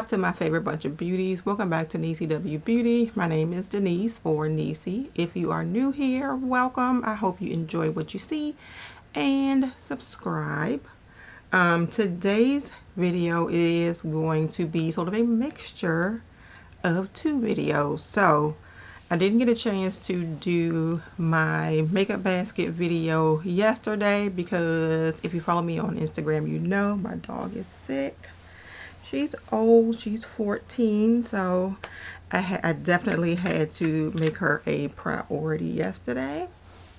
up to my favorite bunch of beauties? Welcome back to Niecy W Beauty. My name is Denise or Niecy. If you are new here, welcome. I hope you enjoy what you see and subscribe. Today's video is going to be sort of a mixture of two videos. So I didn't get a chance to do my makeup basket video yesterday because if you follow me on Instagram, you know my dog is sick. She's old, she's 14, so I definitely had to make her a priority yesterday.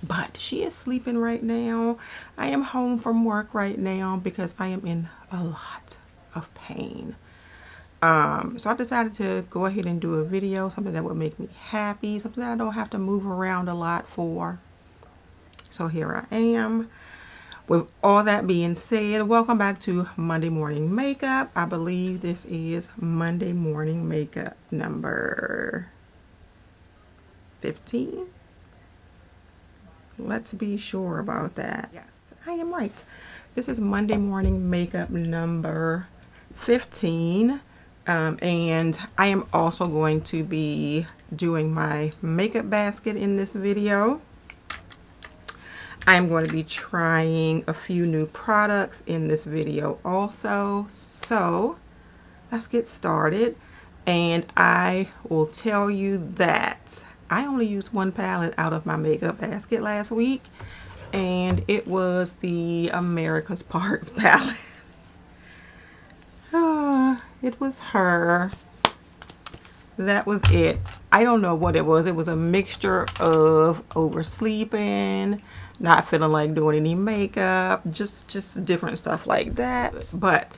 But she is sleeping right now. I am home from work right now because I am in a lot of pain. So I decided to go ahead and do a video, something that would make me happy, something that I don't have to move around a lot for. So here I am. With all that being said, welcome back to Monday Morning Makeup. I believe this is Monday Morning Makeup number 15. Let's be sure about that. Yes, I am right. This is Monday Morning Makeup number 15. And I am also going to be doing my makeup basket in this video. I'm going to be trying a few new products in this video also. So let's get started. And I will tell you that I only used one palette out of my makeup basket last week. And it was the America's Parks palette. It was her. That was it. I don't know what it was. It was a mixture of oversleeping, not feeling like doing any makeup, just different stuff like that. But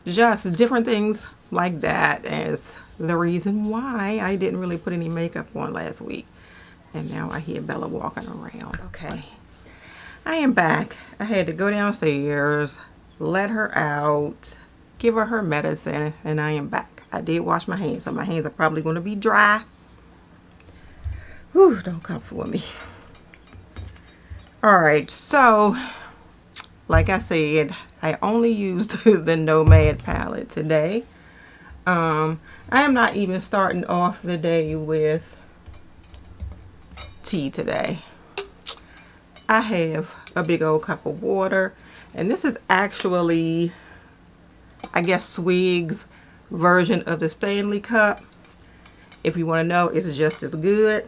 just different things like that as the reason why I didn't really put any makeup on last week. And now I hear Bella walking around. Okay, I am back. I had to go downstairs, let her out, give her her medicine, and I am back. I did wash my hands, so my hands are probably going to be dry. Whew, don't come for me. Alright, so like I said, I only used the Nomad palette today. I am not even starting off the day with tea today. I have a big old cup of water, and this is actually, I guess, Swig's version of the Stanley cup. If you want to know, it's just as good.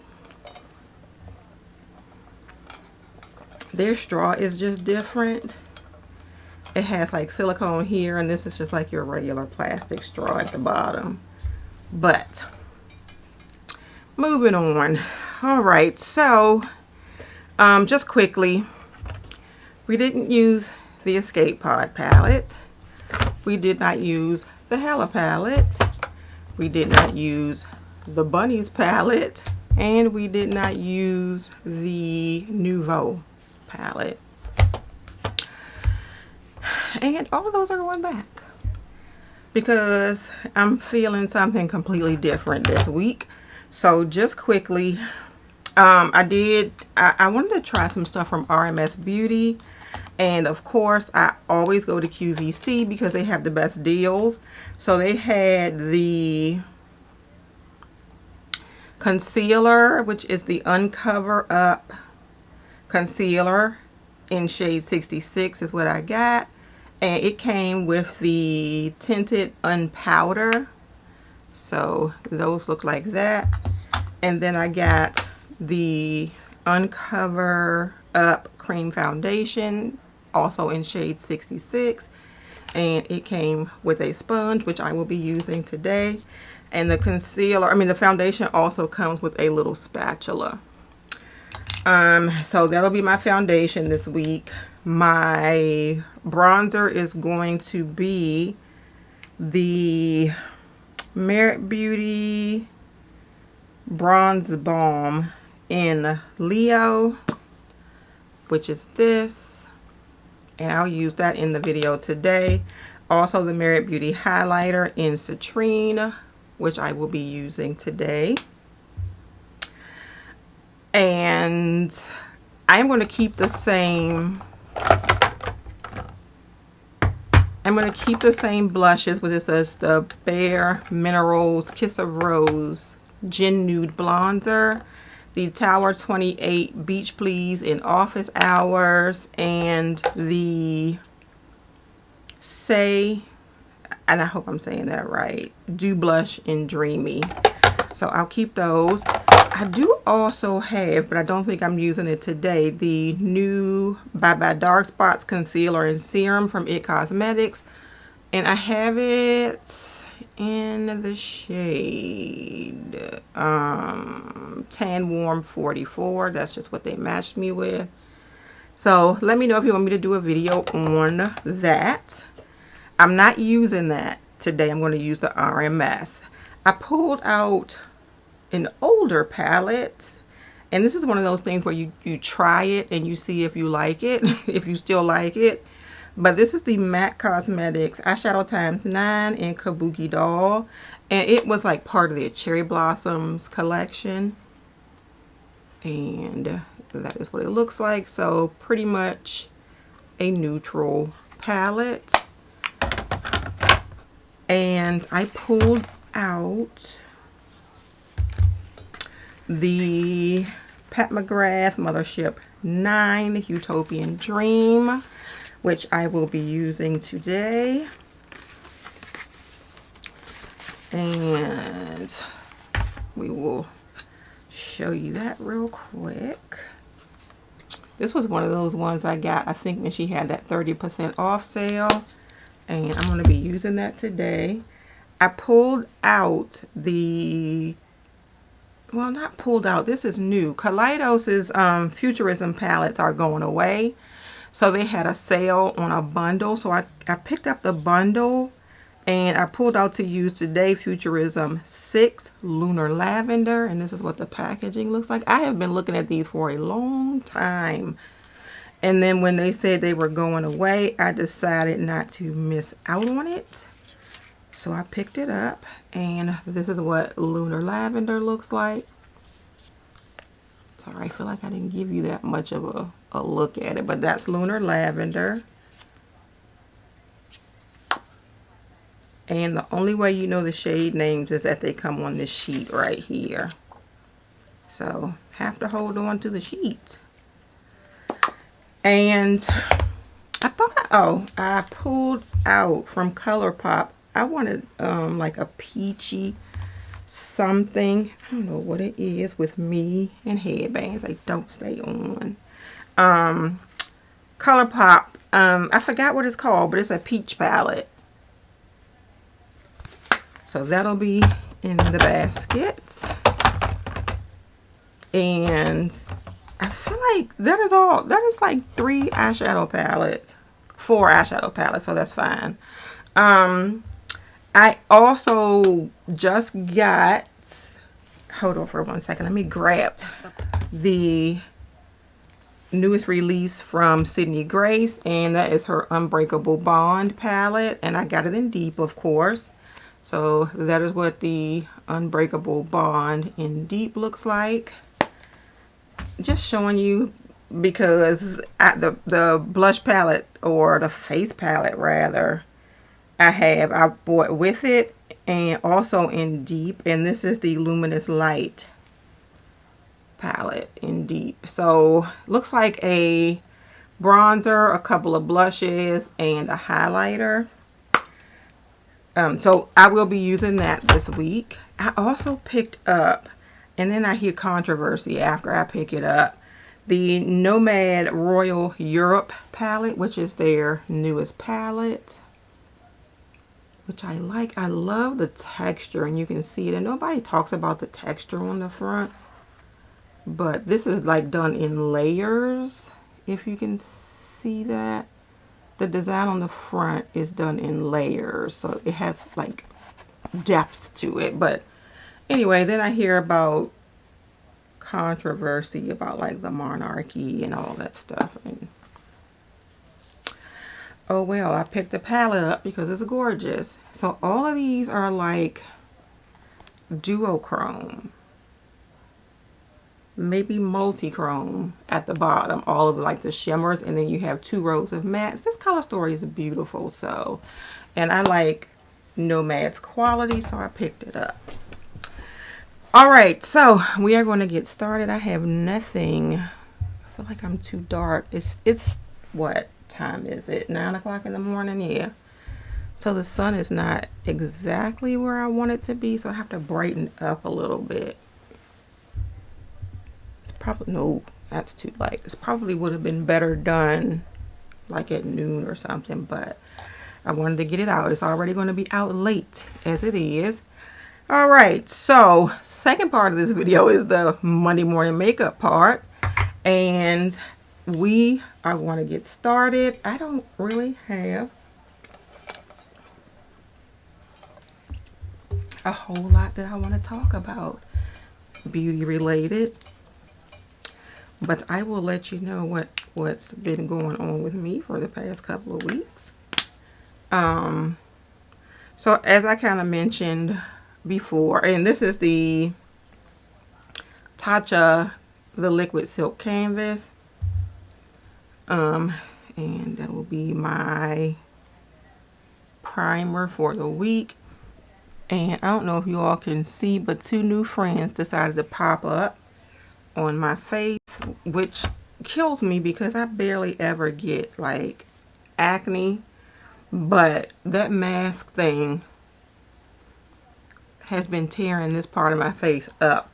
Their straw is just different. It has like silicone here, and this is just like your regular plastic straw at the bottom. But moving on. All right, so just quickly, we didn't use the Escape Pod palette. We did not use the Hella palette. We did not use the Bunnies palette, and we did not use the Nouveau palette. And all those are going back because I'm feeling something completely different this week. So just quickly, I wanted to try some stuff from RMS Beauty. And of course, I always go to QVC because they have the best deals. So they had the concealer, which is the Uncover Up concealer in shade 66 is what I got. And it came with the tinted unpowder. So those look like that. And then I got the Uncover Up cream foundation, also in shade 66, and it came with a sponge, which I will be using today. And the concealer, the foundation also comes with a little spatula. So that'll be my foundation this week. My bronzer is going to be the Merit Beauty Bronze Balm in Leo, which is this, and I'll use that in the video today. Also the Merit Beauty highlighter in Citrine, which I will be using today. And I'm going to keep the same I'm going to keep the same blushes, but this is the Bare Minerals Kiss of Rose Gin Nude Bronzer, the Tower 28 Beach Please in Office Hours, and the Say, and I hope I'm saying that right, Do Blush in Dreamy. So I'll keep those. I do also have, but I don't think I'm using it today, the new Bye Bye Dark Spots Concealer and Serum from IT Cosmetics. And I have it in the shade Tan Warm 44. That's just what they matched me with. So let me know if you want me to do a video on that. I'm not using that today. I'm going to use the RMS. I pulled out an older palette, and this is one of those things where you try it and you see if you like it, if you still like it. But this is the MAC Cosmetics Eyeshadow Times 9 in Kabuki Doll, and it was like part of their Cherry Blossoms collection, and that is what it looks like. So pretty much a neutral palette. And I pulled out the Pat McGrath Mothership 9 Utopian Dream, which I will be using today. And we will show you that real quick. This was one of those ones I got, I think, when she had that 30% off sale. And I'm going to be using that today. I pulled out the, well, not pulled out, this is new. Kaleidos's Futurism palettes are going away. So they had a sale on a bundle. So I picked up the bundle and I pulled out to use today Futurism 6 Lunar Lavender. And this is what the packaging looks like. I have been looking at these for a long time. And then when they said they were going away, I decided not to miss out on it. So I picked it up, and this is what Lunar Lavender looks like. Sorry, I feel like I didn't give you that much of a look at it, but that's Lunar Lavender. And the only way you know the shade names is that they come on this sheet right here. So have to hold on to the sheet. And I thought, I pulled out from ColourPop. I wanted like a peachy something. I don't know what it is with me and headbands. They don't stay on. ColourPop. I forgot what it's called, but it's a peach palette. So that'll be in the basket. And I feel like that is all. That is like 3 eyeshadow palettes. 4 eyeshadow palettes, so that's fine. I also just got, hold on for 1 second. Let me grab the newest release from Sydney Grace, and that is her Unbreakable Bond palette. And I got it in deep, of course. So that is what the Unbreakable Bond in deep looks like. Just showing you because the blush palette, or the face palette rather, I bought with it and also in deep, and this is the Luminous Light palette in deep. So looks like a bronzer, a couple of blushes, and a highlighter. So I will be using that this week. I also picked up, and then I hear controversy after I pick it up, the Nomad Royal Europe palette, which is their newest palette, which I like. I love the texture, and you can see it, and nobody talks about the texture on the front, but this is like done in layers, if you can see that. The design on the front is done in layers, so it has like depth to it. But anyway, then I hear about controversy about like the monarchy and all that stuff, and oh well, I picked the palette up because it's gorgeous. So all of these are like duochrome. maybe multi-chrome at the bottom, all of like the shimmers, and then you have 2 rows of mattes. This color story is beautiful, so, and I like Nomad's quality, so I picked it up. All right, so we are going to get started. I have nothing. I feel like I'm too dark. It's what time is it? 9 o'clock in the morning. Yeah. So the sun is not exactly where I want it to be, so I have to brighten up a little bit. It's probably, no, that's too light. This probably would have been better done like at noon or something, but I wanted to get it out. It's already going to be out late as it is. All right, so second part of this video is the Monday morning makeup part, and we are going to get started. I don't really have a whole lot that I want to talk about beauty related, but I will let you know what's been going on with me for the past couple of weeks. So as I kind of mentioned before, and this is the Tatcha, the liquid silk canvas, and that will be my primer for the week. And I don't know if you all can see, but 2 new friends decided to pop up on my face, which kills me because I barely ever get like acne, but that mask thing has been tearing this part of my face up.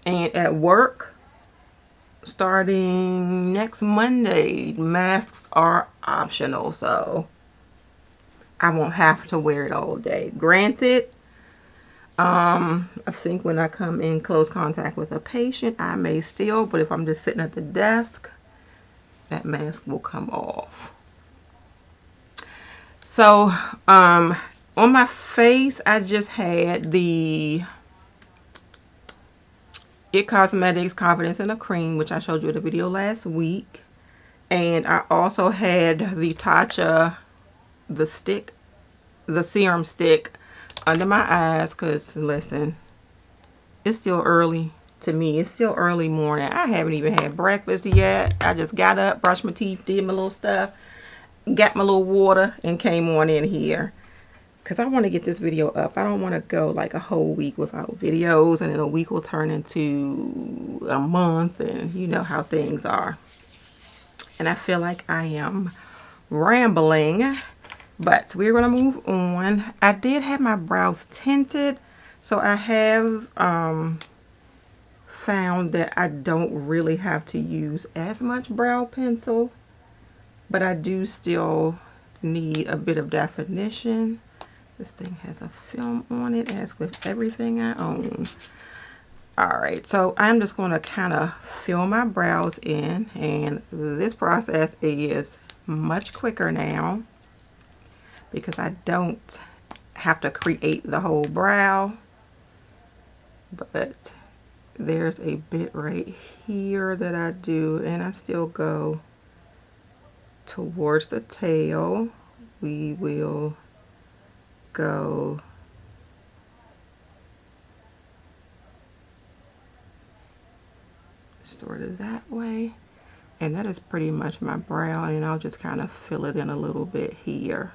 And at work, starting next Monday, masks are optional, so I won't have to wear it all day. Granted, I think when I come in close contact with a patient, I may still, but if I'm just sitting at the desk, that mask will come off. So, on my face, I just had the It Cosmetics Confidence in a Cream, which I showed you in the video last week. And I also had the Tatcha, the serum stick under my eyes, because listen, it's still early to me. It's still early morning. I haven't even had breakfast yet. I just got up, brushed my teeth, did my little stuff, got my little water, and came on in here because I want to get this video up. I don't want to go like a whole week without videos, and then a week will turn into a month, and you know how things are. And I feel like I am rambling, but we're going to move on. I did have my brows tinted, so I have found that I don't really have to use as much brow pencil, but I do still need a bit of definition. This thing has a film on it, as with everything I own. Alright, so I'm just going to kind of fill my brows in, and this process is much quicker now because I don't have to create the whole brow. But there's a bit right here that I do, and I still go towards the tail. We will go sort of that way, and that is pretty much my brow, and I'll just kind of fill it in a little bit here.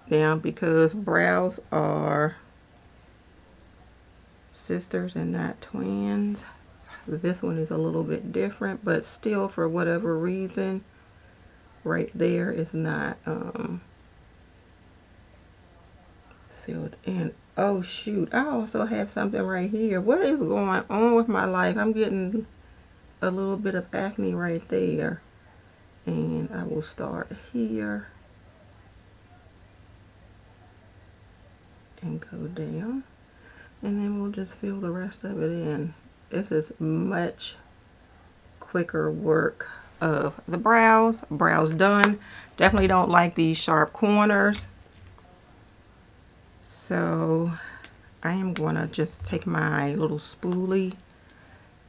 Now, because brows are sisters and not twins, this one is a little bit different, but still, for whatever reason, right there is not filled in. Oh shoot, I also have something right here. What is going on with my life? I'm getting a little bit of acne right there. And I will start here and go down, and then we'll just fill the rest of it in. This is much quicker work of the brows. Brows done. Definitely don't like these sharp corners. So I am going to just take my little spoolie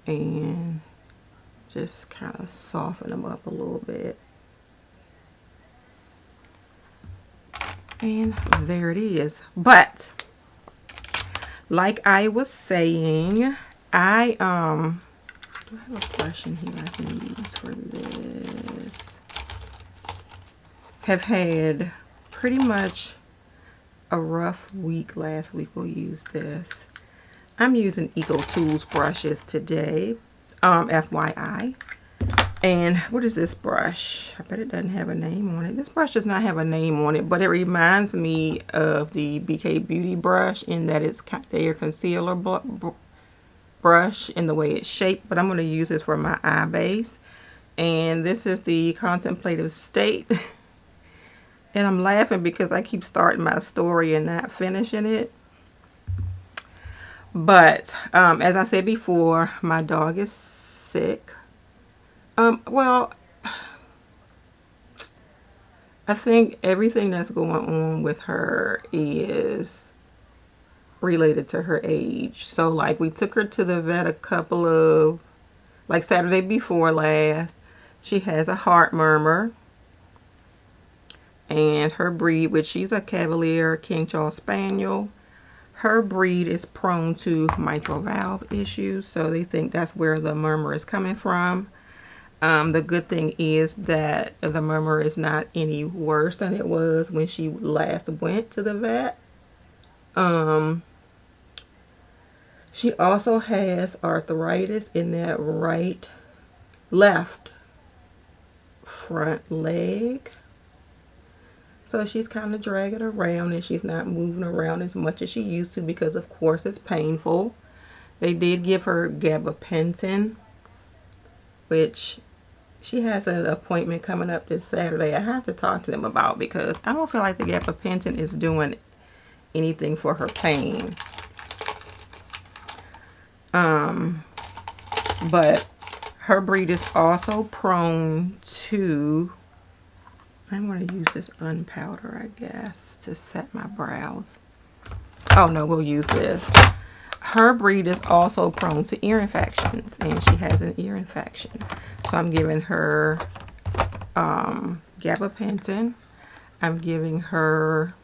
and just kind of soften them up a little bit. And there it is. But Like I was saying, I do I have a brush in here I can use for this? Have had pretty much a rough week. Last week we'll use this. I'm using Eco Tools brushes today, FYI. And what is this brush? I bet it doesn't have a name on it. This brush does not have a name on it, but it reminds me of the BK Beauty brush in that it's their concealer brush in the way it's shaped. But I'm going to use this for my eye base. And this is the Contemplative State. And I'm laughing because I keep starting my story and not finishing it. But as I said before, my dog is sick. Well, I think everything that's going on with her is related to her age. So like we took her to the vet a couple of, like Saturday before last. She has a heart murmur. And her breed, which she's a Cavalier King Charles Spaniel, her breed is prone to mitral valve issues. So they think that's where the murmur is coming from. The good thing is that the murmur is not any worse than it was when she last went to the vet. She also has arthritis in that left front leg. So she's kind of dragging around and she's not moving around as much as she used to because of course it's painful. They did give her gabapentin, which she has an appointment coming up this Saturday. I have to talk to them about because I don't feel like the gabapentin is doing anything for her pain. But her breed is also prone to, I'm going to use this unpowder, I guess, to set my brows. Oh no, we'll use this. Her breed is also prone to ear infections, and she has an ear infection. So I'm giving her gabapentin. I'm giving her,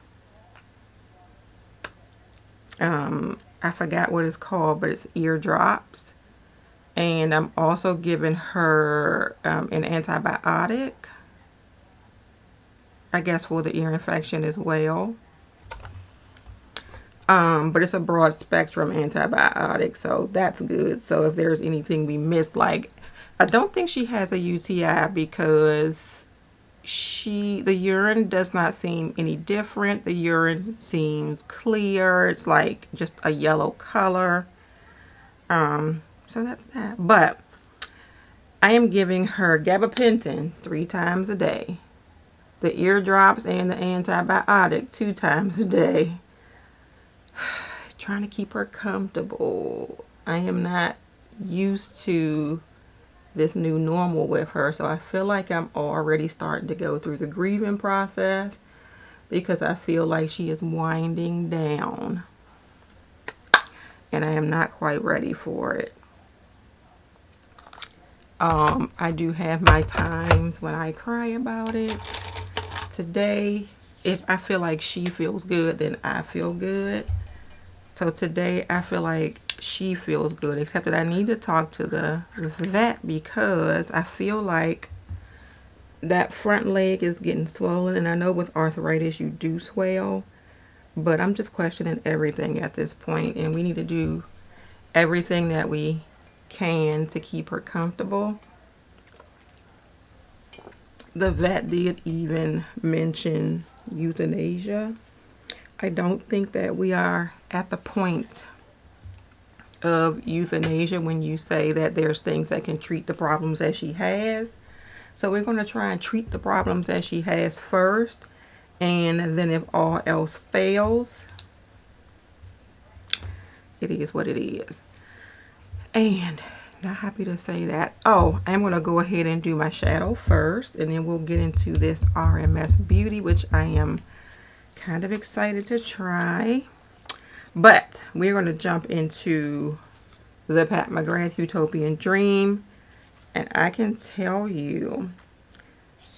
I forgot what it's called, but it's ear drops. And I'm also giving her an antibiotic, I guess, for the ear infection as well. But it's a broad spectrum antibiotic, so that's good. So if there's anything we missed, like, I don't think she has a UTI because the urine does not seem any different. The urine seems clear. It's like just a yellow color. So that's that. But I am giving her gabapentin 3 times a day. The ear drops and the antibiotic 2 times a day. Trying to keep her comfortable. I am not used to this new normal with her, so I feel like I'm already starting to go through the grieving process because I feel like she is winding down and I am not quite ready for it. I do have my times when I cry about it. Today, if I feel like she feels good, then I feel good. So today I feel like she feels good, except that I need to talk to the vet because I feel like that front leg is getting swollen, and I know with arthritis you do swell, but I'm just questioning everything at this point, and we need to do everything that we can to keep her comfortable. The vet did even mention euthanasia. I don't think that we are at the point of euthanasia when you say that there's things that can treat the problems that she has. So we're going to try and treat the problems that she has first, and then if all else fails, it is what it is. And not happy to say that. Oh, I'm going to go ahead and do my shadow first, and then we'll get into this RMS Beauty, which I am kind of excited to try. But we're going to jump into the Pat McGrath Utopian Dream, and I can tell you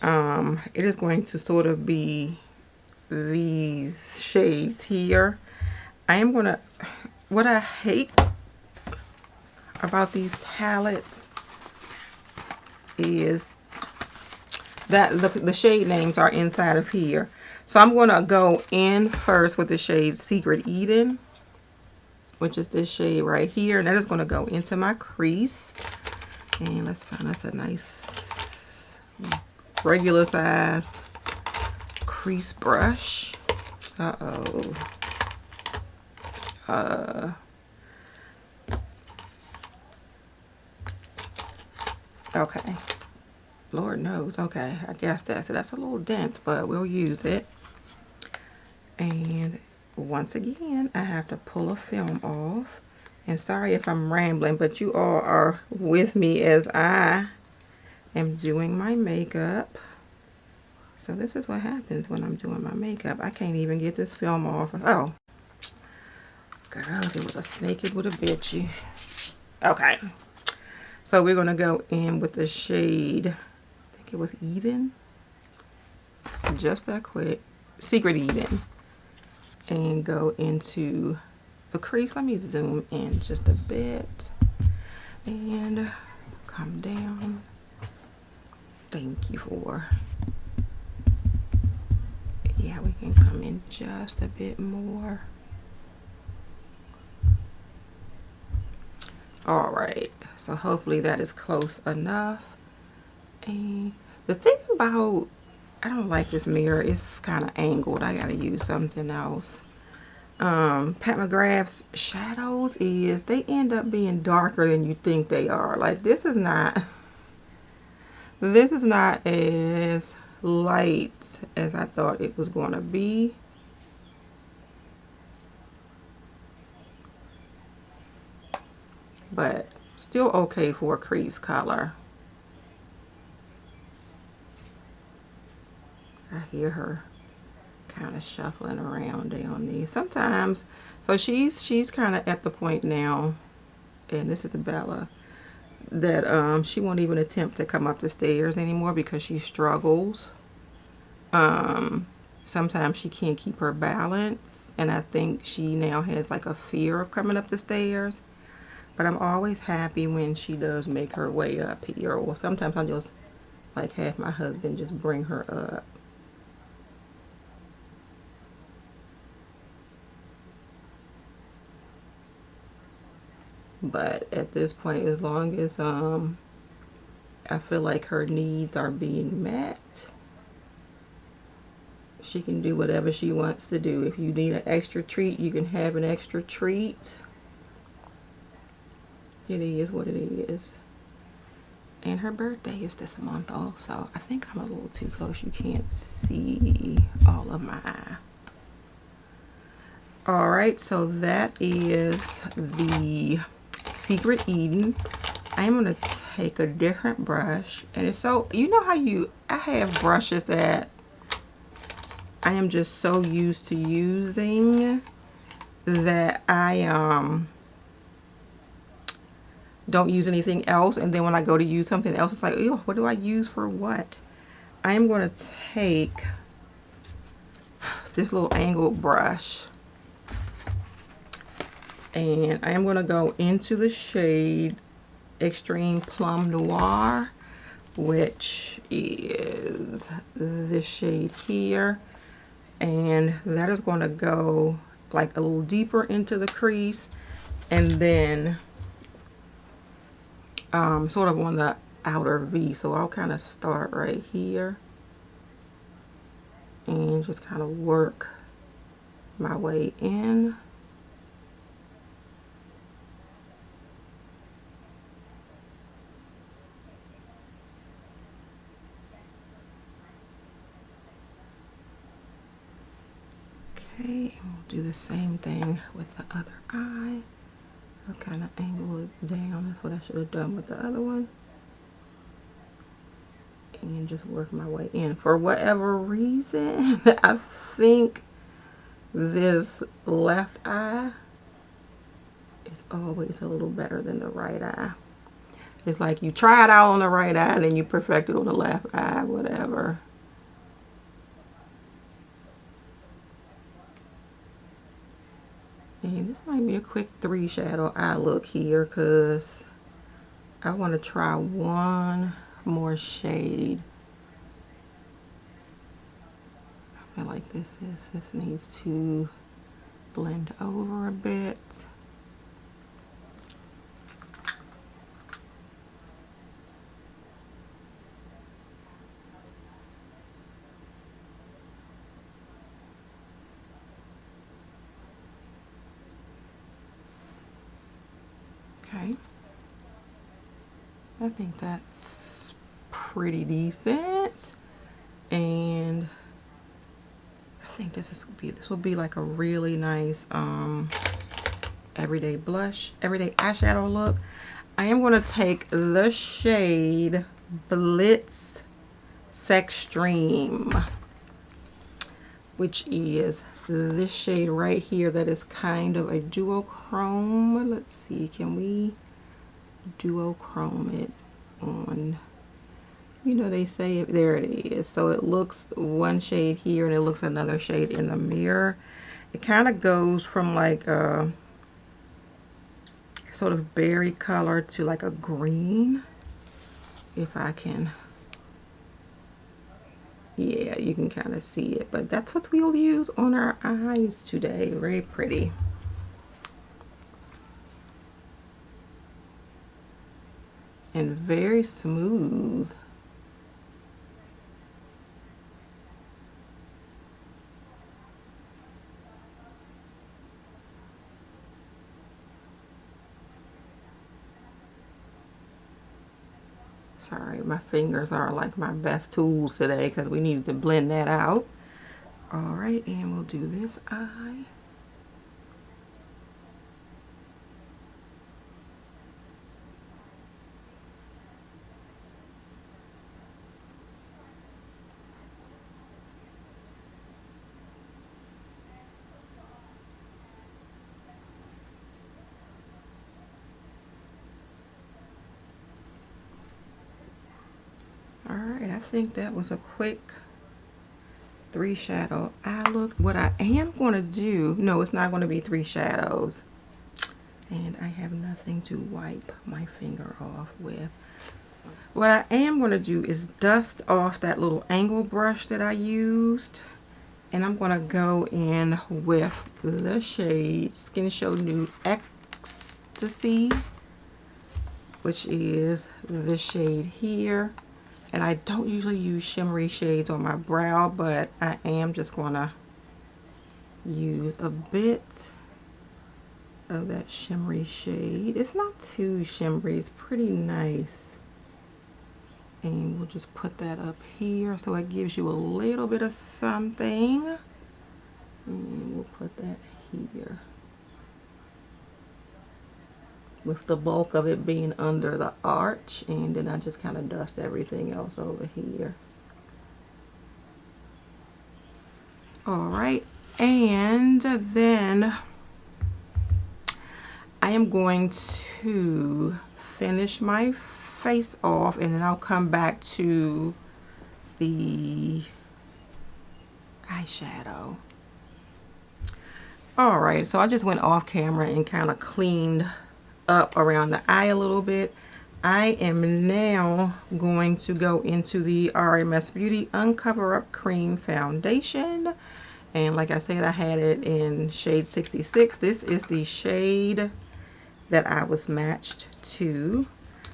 it is going to sort of be these shades here. I am going to, what I hate about these palettes is that the shade names are inside of here. So I'm going to go in first with the shade Secret Eden, which is this shade right here. And that is going to go into my crease. And let's find us a nice regular sized crease brush. Okay. Lord knows. Okay, I guess that's it. That's a little dense, but we'll use it. And once again, I have to pull a film off. And sorry if I'm rambling, but you all are with me as I am doing my makeup. So this is what happens when I'm doing my makeup. I can't even get this film off. Oh, girl, it was a snake, it would have bit you. Okay. So we're going to go in with the shade, I think it was Eden. Just that quick. Secret Eden. And go into the crease. Let me zoom in just a bit. And come down. Thank you for. Yeah, we can come in just a bit more. All right. So hopefully that is close enough. And the thing about, I don't like this mirror. It's kind of angled. I gotta use something else. Pat McGrath's shadows they end up being darker than you think they are. Like this is not as light as I thought it was going to be. But still okay for a crease color. I hear her kind of shuffling around down these sometimes. So she's kind of at the point now, and this is Bella, that she won't even attempt to come up the stairs anymore because she struggles. Sometimes she can't keep her balance, and I think she now has like a fear of coming up the stairs. But I'm always happy when she does make her way up here, or sometimes I just like have my husband just bring her up. But at this point, as long as I feel like her needs are being met, she can do whatever she wants to do. If you need an extra treat, you can have an extra treat. It is what it is. And her birthday is this month also. I think I'm a little too close. You can't see all of my eye. Alright, so that is the Secret Eden. I'm going to take a different brush. And it's so, you know how I have brushes that I am just so used to using that I don't use anything else. And then when I go to use something else, it's like, ew, what do I use for what? I am going to take this little angled brush. And I am going to go into the shade Extreme Plum Noir, which is this shade here. And that is going to go like a little deeper into the crease. And then sort of on the outer V. So I'll kind of start right here. And just kind of work my way in. Okay, and we'll do the same thing with the other eye. I'll kind of angle it down. That's what I should have done with the other one. And just work my way in. For whatever reason, I think this left eye is always a little better than the right eye. It's like you try it out on the right eye and then you perfect it on the left eye, whatever. And this might be a quick 3 shadow eye look here because I want to try one more shade. I feel like this needs to blend over a bit. Okay, I think that's pretty decent, and I think this will be like a really nice everyday eyeshadow look. I am going to take the shade Blitz Sextreme, which is this shade right here that is kind of a duochrome. Let's see, can we duochrome it on? You know, they say there it is. So it looks one shade here and it looks another shade in the mirror. It kind of goes from like a sort of berry color to like a green. If I can, yeah, you can kind of see it, but that's what we'll use on our eyes today. Very pretty. And very smooth. Sorry, my fingers are like my best tools today because we needed to blend that out. All right, and we'll do this eye. Alright, I think that was a quick 3 shadow eye look. What I am going to do, no, it's not going to be 3 shadows. And I have nothing to wipe my finger off with. What I am going to do is dust off that little angle brush that I used. And I'm going to go in with the shade Skin Show Nude Ecstasy, which is this shade here. And I don't usually use shimmery shades on my brow, but I am just going to use a bit of that shimmery shade. It's not too shimmery, it's pretty nice. And we'll just put that up here so it gives you a little bit of something. And we'll put that here, with the bulk of it being under the arch, and then I just kind of dust everything else over here. All right, and then I am going to finish my face off, and then I'll come back to the eyeshadow. All right, so I just went off camera and kind of cleaned up around the eye a little bit. I am now going to go into the RMS Beauty Uncover Up Cream Foundation, and like I said, I had it in shade 66. This is the shade that I was matched to.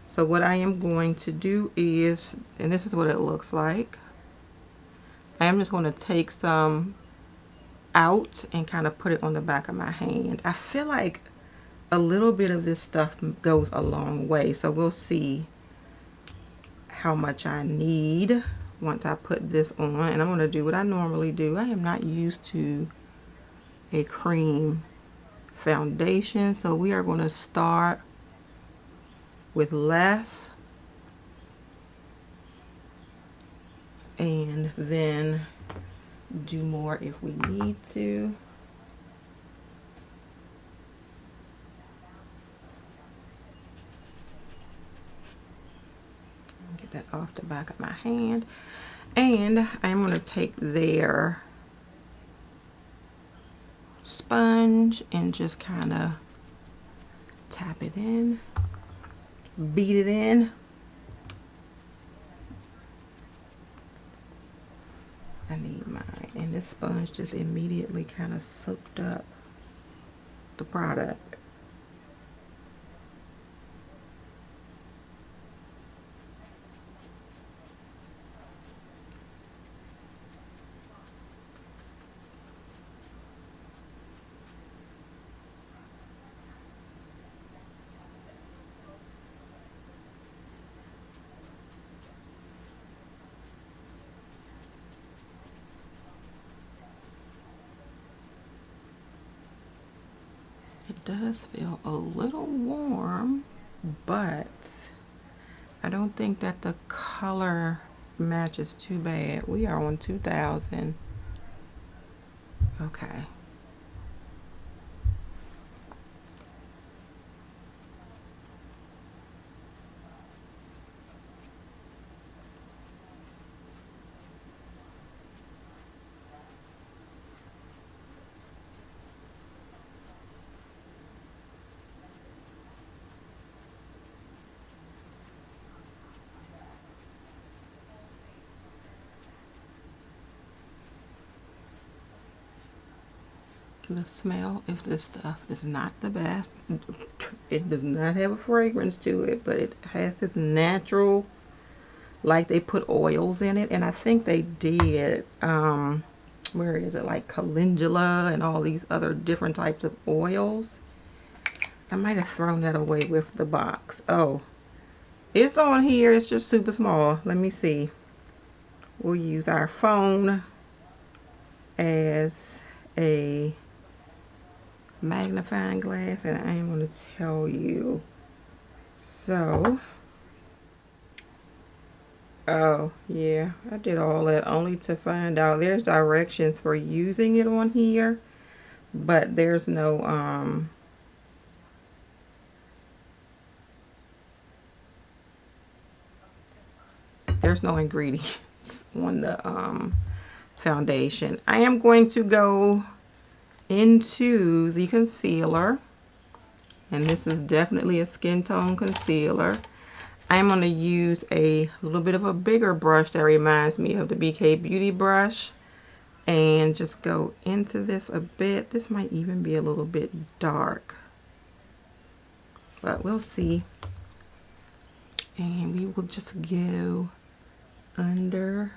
So what I am going to do is, and this is what it looks like, I am just going to take some out and kind of put it on the back of my hand. I feel like a little bit of this stuff goes a long way, so we'll see how much I need once I put this on. And I'm going to do what I normally do. I am not used to a cream foundation, so we are going to start with less and then do more if we need to. Get that off the back of my hand, and I'm going to take their sponge and just kind of tap it in, beat it in. I need mine, and this sponge just immediately kind of soaked up the product. It does feel a little warm, but I don't think that the color matches too bad. We are on 2000. Okay. The smell, if this stuff is not the best, it does not have a fragrance to it, but it has this natural, like they put oils in it, and I think they did, where is it, like calendula and all these other different types of oils. I might have thrown that away with the box. Oh, it's on here, it's just super small. Let me see. We'll use our phone as a magnifying glass, and I am going to tell you. So, oh yeah, I did all that only to find out there's directions for using it on here, but there's no ingredients on the foundation. I am going to go into the concealer, and this is definitely a skin tone concealer. I'm going to use a little bit of a bigger brush that reminds me of the BK Beauty brush, and just go into this a bit. This might even be a little bit dark, but we'll see. And we will just go under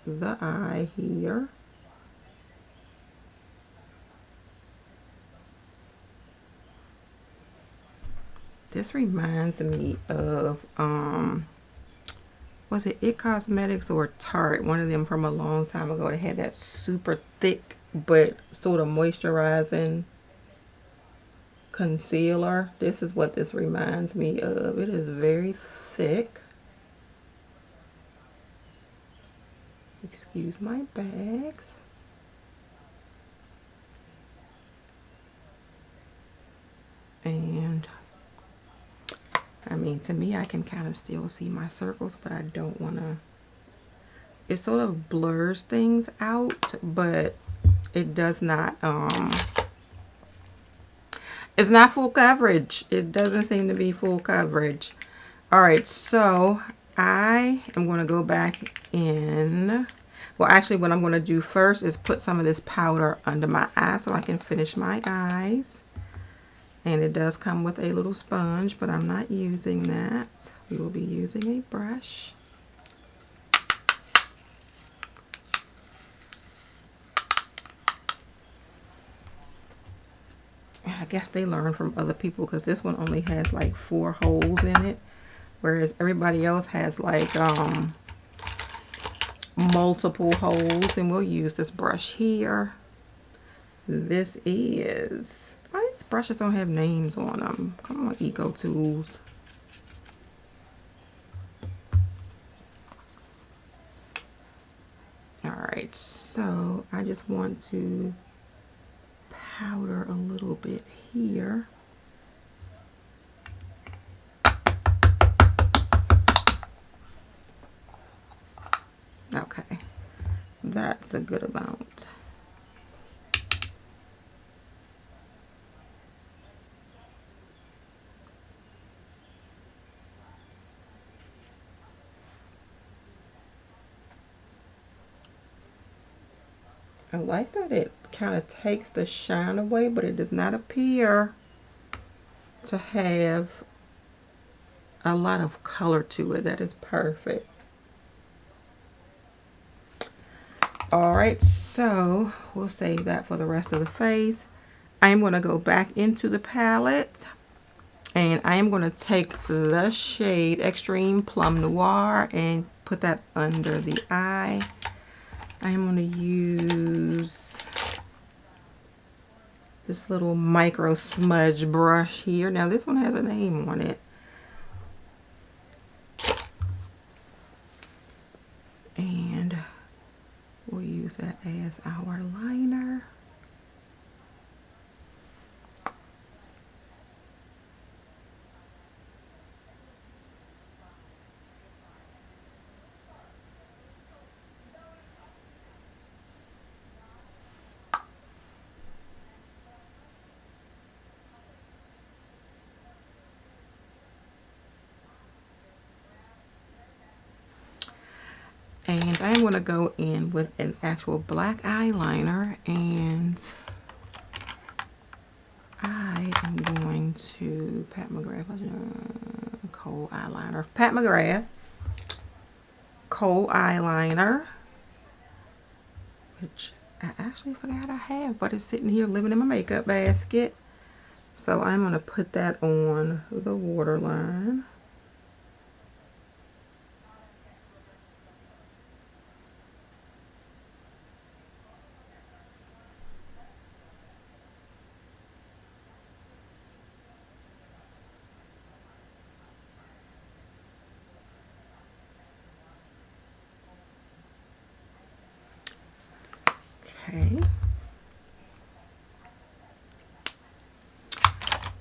the eye here. This reminds me of, was it It Cosmetics or Tarte? One of them from a long time ago. They had that super thick but sort of moisturizing concealer. This is what this reminds me of. It is very thick. Excuse my bags. And I mean, to me, I can kind of still see my circles, but I don't want to. It sort of blurs things out, but it does not, it's not full coverage. It doesn't seem to be full coverage. All right, so I am going to go back in. Well, actually, what I'm going to do first is put some of this powder under my eyes so I can finish my eyes. And it does come with a little sponge, but I'm not using that. We will be using a brush. I guess they learn from other people, because this one only has like 4 holes in it, whereas everybody else has like multiple holes. And we'll use this brush here. This is, why these brushes don't have names on them? Come on, Eco Tools. Alright, so I just want to powder a little bit here. Okay, that's a good amount. I like that it kind of takes the shine away, but it does not appear to have a lot of color to it. That is perfect. Alright, so we'll save that for the rest of the face. I'm going to go back into the palette and I am going to take the shade Extreme Plum Noir and put that under the eye. I am going to use this little micro smudge brush here. Now this one has a name on it. And we'll use that as our liner. And I'm going to go in with an actual black eyeliner, and I am going to Pat McGrath, Kohl eyeliner, Pat McGrath, Kohl eyeliner, which I actually forgot I have, but it's sitting here living in my makeup basket. So I'm going to put that on the waterline. Okay.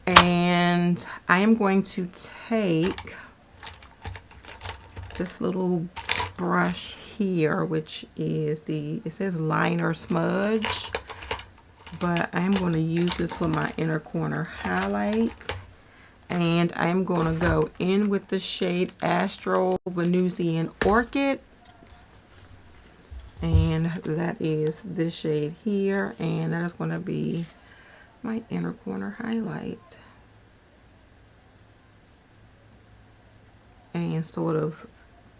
And I am going to take this little brush here, which is it says liner smudge, but I'm going to use this for my inner corner highlight. And I'm going to go in with the shade Astral Venusian Orchid. And that is this shade here, and that is going to be my inner corner highlight. And sort of,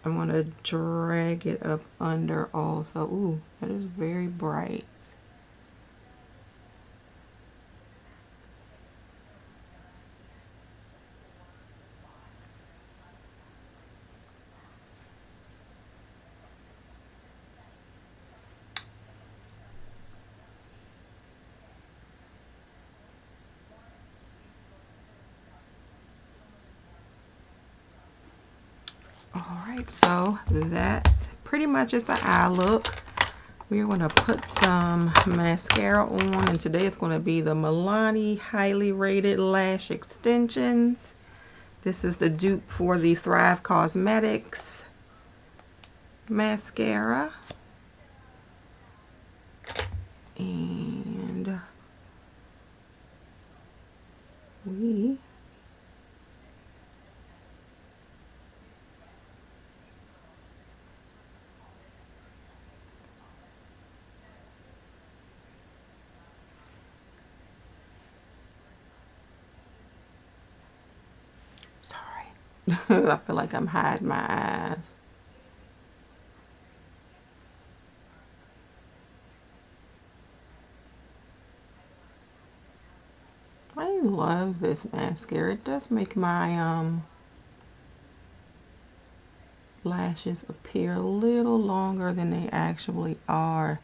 I'm going to drag it up under also. Ooh, that is very bright. Alright, so that pretty much is the eye look. We're going to put some mascara on, and today it's going to be the Milani Highly Rated Lash Extensions. This is the dupe for the Thrive Cosmetics mascara. And we I feel like I'm hiding my eyes. I love this mascara. It does make my lashes appear a little longer than they actually are.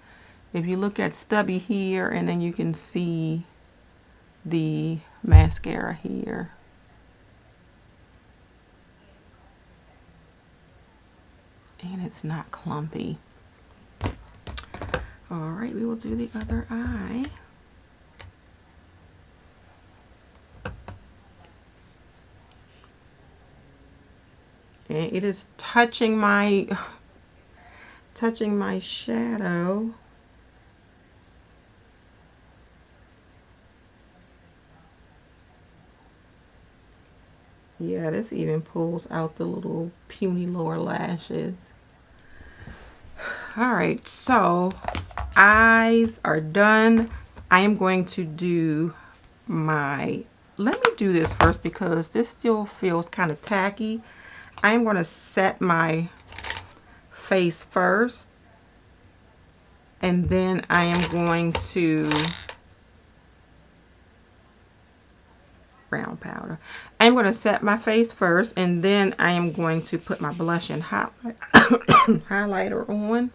If you look at stubby here, and then you can see the mascara here. And it's not clumpy. Alright, we will do the other eye. And it is touching my shadow. Yeah, this even pulls out the little puny lower lashes. Alright, so eyes are done. I am going to do my, let me do this first because this still feels kind of tacky. I am going to set my face first, and then I am going to brown powder. I'm going to set my face first, and then I am going to put my blush and highlighter on.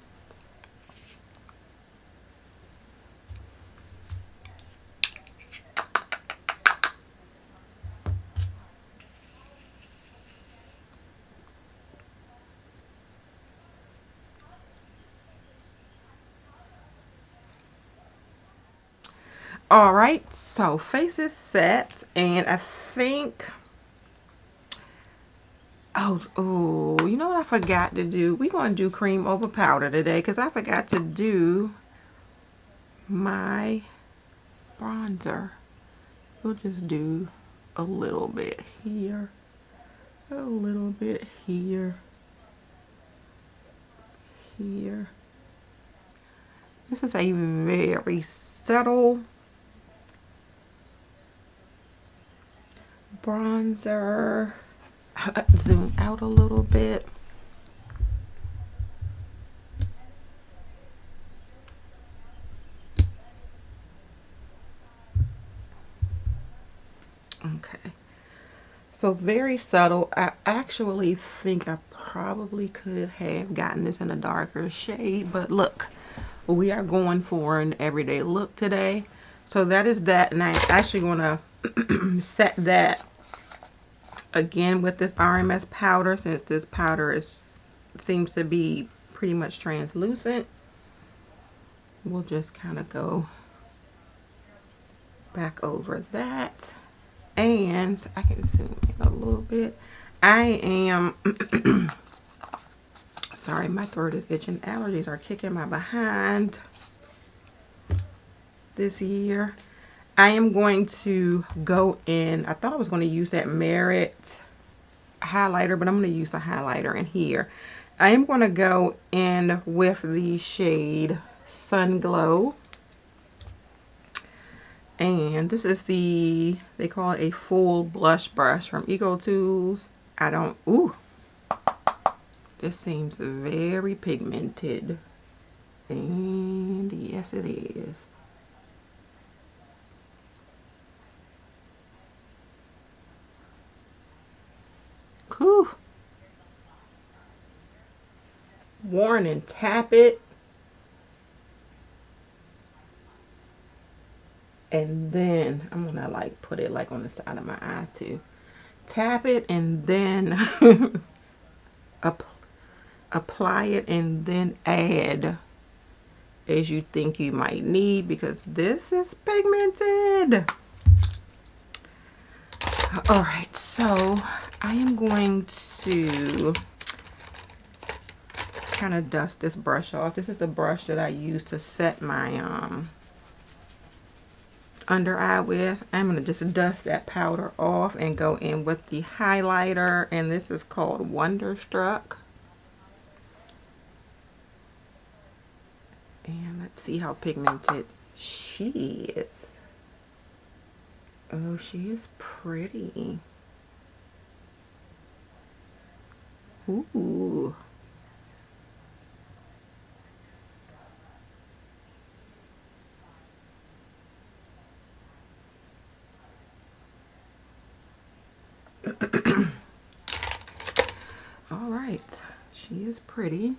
All right, so face is set, and I think, oh, you know what I forgot to do? We're going to do cream over powder today because I forgot to do my bronzer. We'll just do a little bit here, a little bit here, here. This is a very subtle bronzer. Zoom out a little bit. Okay, so very subtle. I actually think I probably could have gotten this in a darker shade, but look, we are going for an everyday look today. So that is that, and I'm actually going to set that again with this RMS powder, since this powder seems to be pretty much translucent. We'll just kind of go back over that, and I can zoom in a little bit. I am sorry, my throat is itching. Allergies are kicking my behind this year. I am going to go in, I thought I was going to use that Merit highlighter, but I'm going to use the highlighter in here. I am going to go in with the shade Sun Glow. And this is the, they call it a full blush brush from Eco Tools. Ooh, this seems very pigmented. And yes, it is. Whew. Warning, tap it. And then I'm gonna like put it like on the side of my eye too. Tap it and then apply it, and then add as you think you might need, because this is pigmented. All right, so I am going to kind of dust this brush off. This is the brush that I use to set my under eye with. I'm going to just dust that powder off and go in with the highlighter, and this is called Wonderstruck. And let's see how pigmented she is. Oh, she is pretty. Ooh. All right, she is pretty.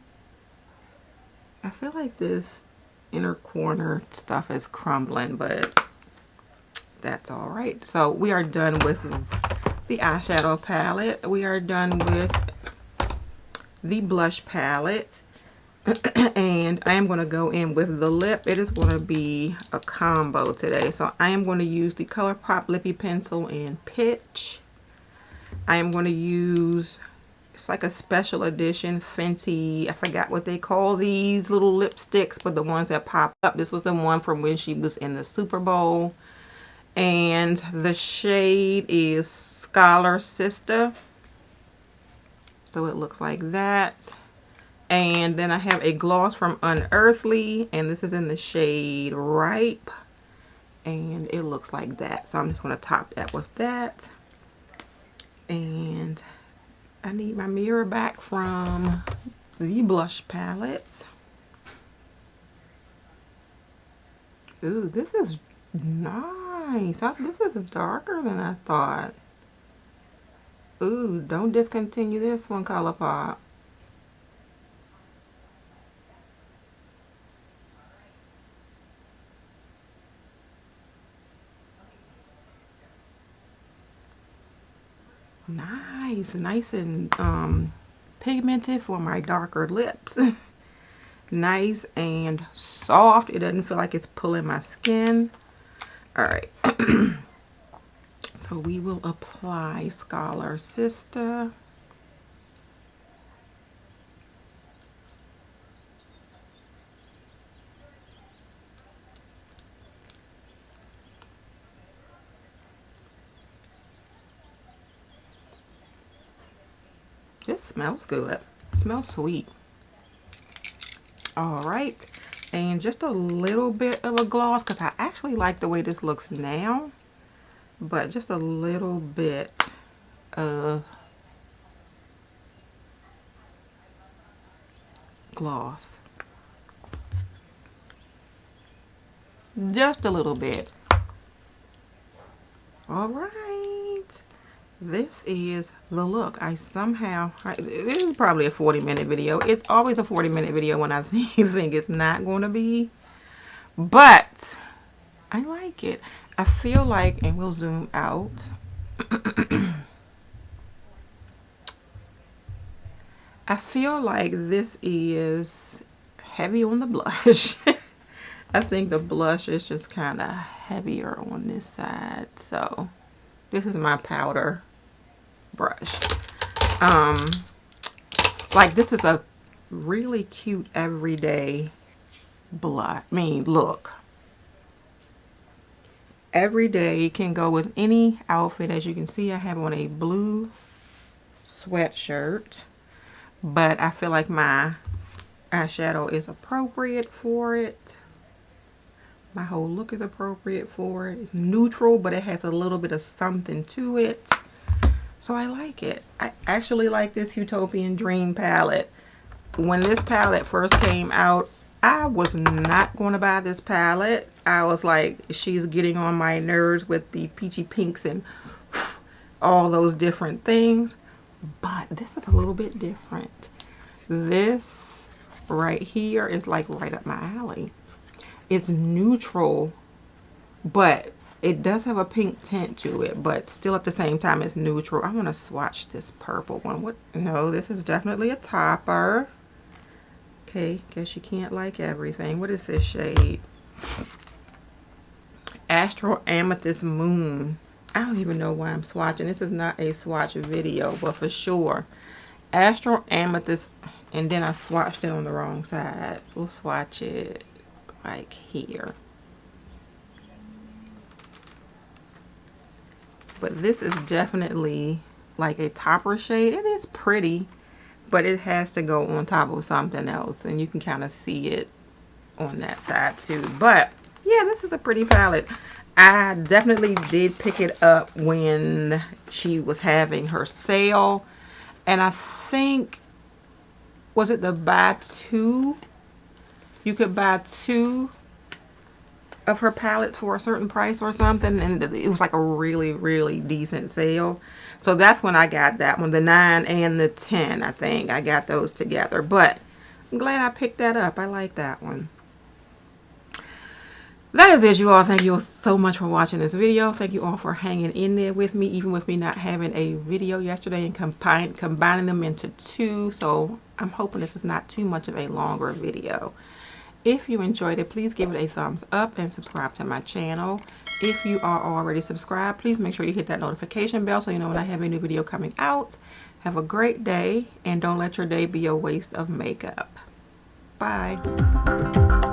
I feel like this inner corner stuff is crumbling, but that's all right. So we are done with the eyeshadow palette. We are done with the blush palette. And I am going to go in with the lip. It is going to be a combo today. So I am going to use the ColourPop Lippy Pencil in Pitch. I am going to use, it's like a special edition Fenty, I forgot what they call these little lipsticks, but the ones that pop up. This was the one from when she was in the Super Bowl. And the shade is Scholar Sister. So it looks like that. And then I have a gloss from Unearthly, and this is in the shade Ripe, and it looks like that. So I'm just going to top that with that. And I need my mirror back from the blush palette. Ooh, this is nice. This is darker than I thought. Ooh, don't discontinue this one, ColourPop. Nice and pigmented for my darker lips. Nice and soft. It doesn't feel like it's pulling my skin. All right. So we will apply Scholar Sister. This smells good. It smells sweet. All right. And just a little bit of a gloss, because I actually like the way this looks now. But just a little bit of gloss. Just a little bit. All right. This is the look. This is probably a 40-minute video. It's always a 40-minute video when I think it's not going to be. But I like it. I feel like, and we'll zoom out. I feel like this is heavy on the blush. I think the blush is just kind of heavier on this side. So this is my powder brush. Like this is a really cute everyday blush. Look. Every day can go with any outfit. As you can see, I have on a blue sweatshirt, but I feel like my eyeshadow is appropriate for it. My whole look is appropriate for it. It's neutral, but it has a little bit of something to it. So I like it. I actually like this Utopian Dream palette. When this palette first came out, I was not going to buy this palette. I was like, she's getting on my nerves with the peachy pinks and all those different things. But this is a little bit different. This right here is like right up my alley. It's neutral, but it does have a pink tint to it, but still at the same time it's neutral. I want to swatch this purple one. What? No, this is definitely a topper. Okay, guess you can't like everything. What is this shade? Astral Amethyst Moon. I don't even know why I'm swatching. This is not a swatch video, but for sure. Astral Amethyst, and then I swatched it on the wrong side. We'll swatch it like here. But this is definitely like a topper shade. It is pretty, but it has to go on top of something else, and you can kind of see it on that side too. But yeah, this is a pretty palette. I definitely did pick it up when she was having her sale, and I think, was it the buy two? You could buy two of her palettes for a certain price or something, and it was like a really decent sale. So that's when I got that one, the 9 and the 10. I think I got those together, but I'm glad I picked that up. I like that one. That is it, you all. Thank you all so much for watching this video. Thank you all for hanging in there with me, even with me not having a video yesterday and combining them into two. So I'm hoping this is not too much of a longer video. If you enjoyed it, please give it a thumbs up and subscribe to my channel. If you are already subscribed, please make sure you hit that notification bell so you know when I have a new video coming out. Have a great day, and don't let your day be a waste of makeup. Bye.